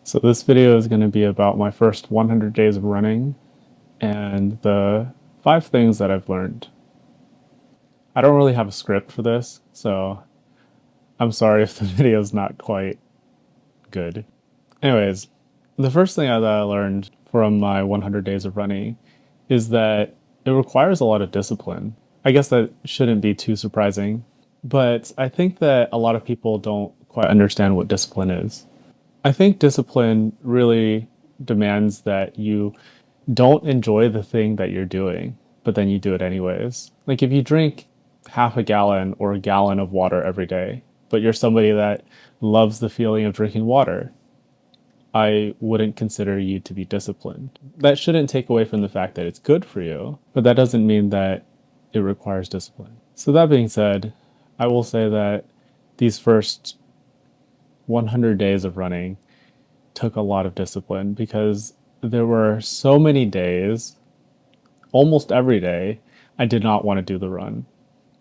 So this video is going to be about my first 100 days of running and the 5 things that I've learned. I don't really have a script for this, so I'm sorry if the video is not quite good. Anyways, the first thing that I learned from my 100 days of running is that it requires a lot of discipline. I guess that shouldn't be too surprising, but I think that a lot of people don't quite understand what discipline is. I think discipline really demands that you don't enjoy the thing that you're doing, but then you do it anyways. Like if you drink half a gallon or a gallon of water every day, but you're somebody that loves the feeling of drinking water, I wouldn't consider you to be disciplined. That shouldn't take away from the fact that it's good for you, but that doesn't mean that it requires discipline. So that being said, I will say that these first 100 days of running took a lot of discipline because there were so many days, almost every day, I did not want to do the run.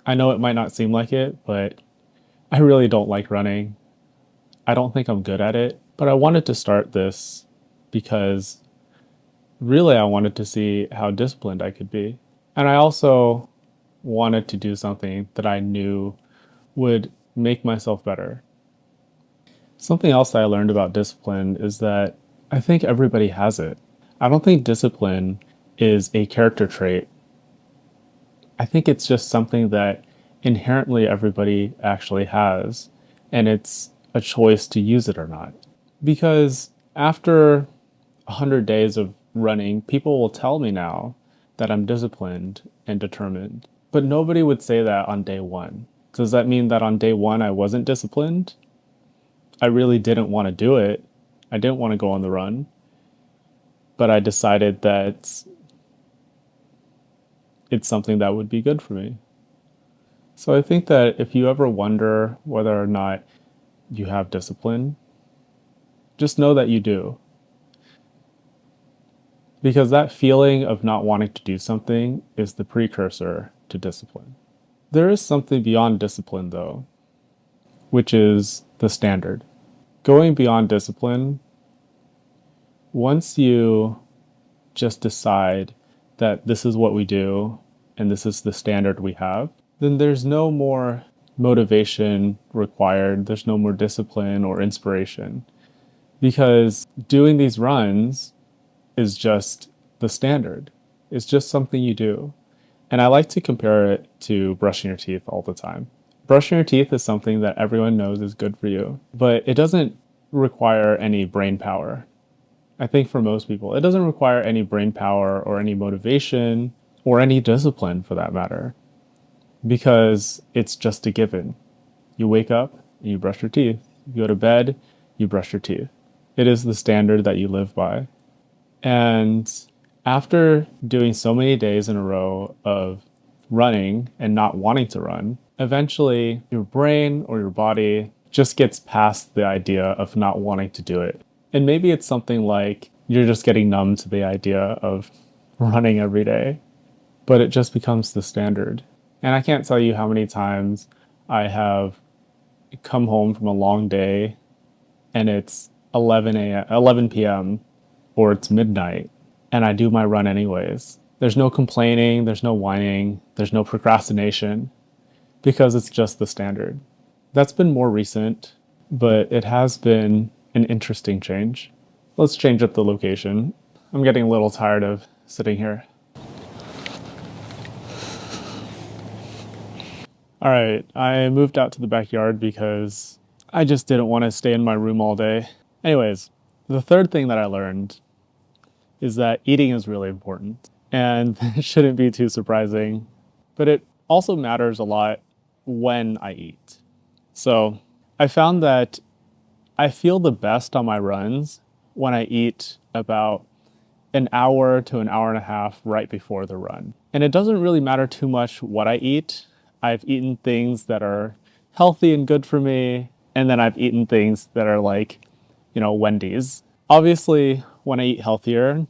I know it might not seem like it, but I really don't like running. I don't think I'm good at it, but I wanted to start this because really I wanted to see how disciplined I could be. And I also wanted to do something that I knew would make myself better. Something else that I learned about discipline is that I think everybody has it. I don't think discipline is a character trait. I think it's just something that inherently everybody actually has, and it's a choice to use it or not. Because after 100 days of running, people will tell me now that I'm disciplined and determined. But nobody would say that on day one. Does that mean that on day one I wasn't disciplined? I really didn't want to do it. I didn't want to go on the run. But I decided that it's something that would be good for me. So I think that if you ever wonder whether or not you have discipline, just know that you do. Because that feeling of not wanting to do something is the precursor to discipline. There is something beyond discipline, though, which is the standard. Going beyond discipline, once you just decide that this is what we do and this is the standard we have, then there's no more motivation required. There's no more discipline or inspiration because doing these runs is just the standard. It's just something you do. And I like to compare it to brushing your teeth all the time. Brushing your teeth is something that everyone knows is good for you, but it doesn't require any brain power. I think for most people, it doesn't require any brain power or any motivation or any discipline for that matter, because it's just a given. You wake up and you brush your teeth. You go to bed, you brush your teeth. It is the standard that you live by. And after doing so many days in a row of running and not wanting to run, eventually your brain or your body just gets past the idea of not wanting to do it. And maybe it's something like you're just getting numb to the idea of running every day, but it just becomes the standard. And I can't tell you how many times I have come home from a long day and it's 11 p.m. or it's midnight and I do my run anyways. There's no complaining, there's no whining, there's no procrastination because it's just the standard. That's been more recent, but it has been an interesting change. Let's change up the location. I'm getting a little tired of sitting here. All right, I moved out to the backyard because I just didn't want to stay in my room all day. Anyways, the third thing that I learned is that eating is really important. And it shouldn't be too surprising, but it also matters a lot when I eat. So I found that I feel the best on my runs when I eat about an hour to an hour and a half right before the run. And it doesn't really matter too much what I eat. I've eaten things that are healthy and good for me, and then I've eaten things that are like, Wendy's. Obviously, when I eat healthier,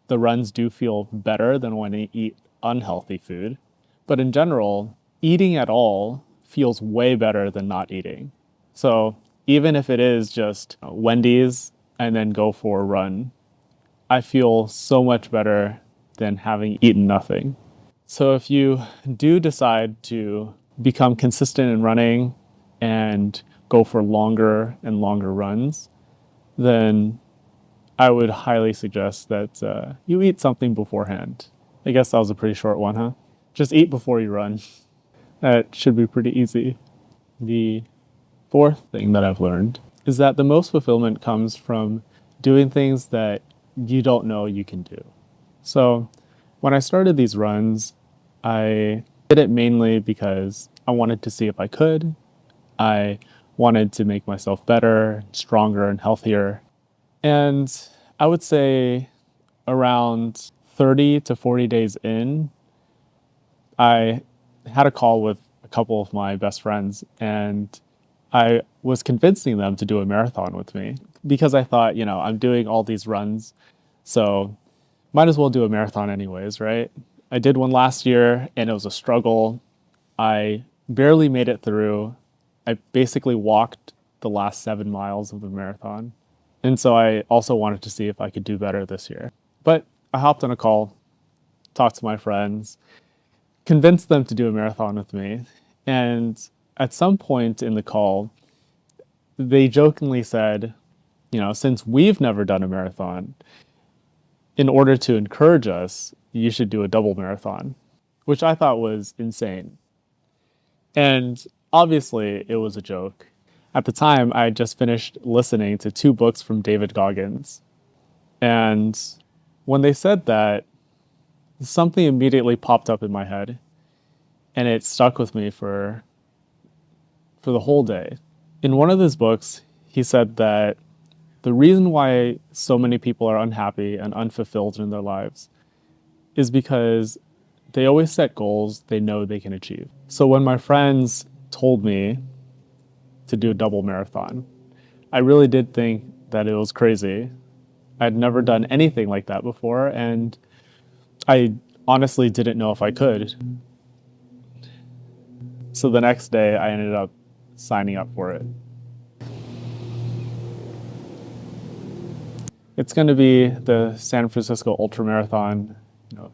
the runs do feel better than when I eat unhealthy food. But in general, eating at all feels way better than not eating. So even if it is just Wendy's and then go for a run, I feel so much better than having eaten nothing. So if you do decide to become consistent in running and go for longer and longer runs, then I would highly suggest that you eat something beforehand. I guess that was a pretty short one, huh? Just eat before you run. That should be pretty easy. The fourth thing that I've learned is that the most fulfillment comes from doing things that you don't know you can do. So when I started these runs, I did it mainly because I wanted to see if I could. I wanted to make myself better, stronger, and healthier. And I would say around 30 to 40 days in, I had a call with a couple of my best friends, and I was convincing them to do a marathon with me because I thought, I'm doing all these runs, so might as well do a marathon anyways, right? I did one last year and it was a struggle. I barely made it through. I basically walked the last 7 miles of the marathon. And so I also wanted to see if I could do better this year. But I hopped on a call, talked to my friends, convinced them to do a marathon with me. And at some point in the call, they jokingly said, since we've never done a marathon, in order to encourage us, you should do a double marathon, which I thought was insane. And obviously, it was a joke. At the time, I had just finished listening to 2 books from David Goggins. And when they said that, something immediately popped up in my head, and it stuck with me for the whole day. In one of his books, he said that the reason why so many people are unhappy and unfulfilled in their lives is because they always set goals they know they can achieve. So when my friends told me to do a double marathon, I really did think that it was crazy. I'd never done anything like that before, and I honestly didn't know if I could. So the next day, I ended up signing up for it. It's going to be the San Francisco Ultra Marathon,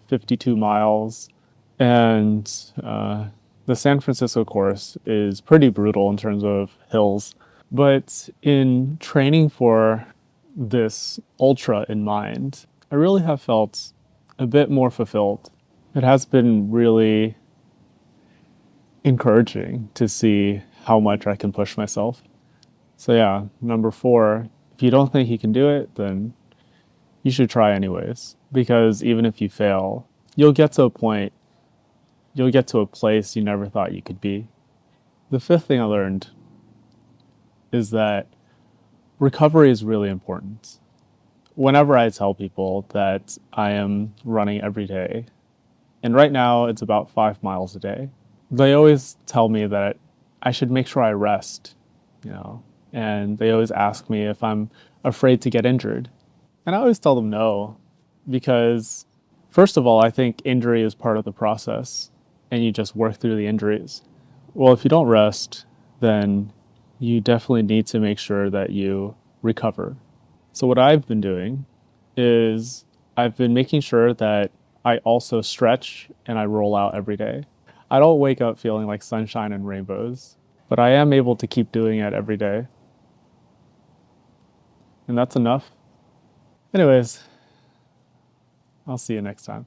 52 miles. And the San Francisco course is pretty brutal in terms of hills. But in training for this ultra in mind, I really have felt a bit more fulfilled. It has been really encouraging to see how much I can push myself. So yeah, number 4, if you don't think you can do it, then you should try anyways. Because even if you fail, you'll get to a place you never thought you could be. The 5th thing I learned is that recovery is really important. Whenever I tell people that I am running every day, and right now it's about 5 miles a day, they always tell me that I should make sure I rest, and they always ask me if I'm afraid to get injured. And I always tell them no, because first of all, I think injury is part of the process and you just work through the injuries. Well, if you don't rest, then you definitely need to make sure that you recover. So what I've been doing is I've been making sure that I also stretch and I roll out every day. I don't wake up feeling like sunshine and rainbows, but I am able to keep doing it every day. And that's enough. Anyways, I'll see you next time.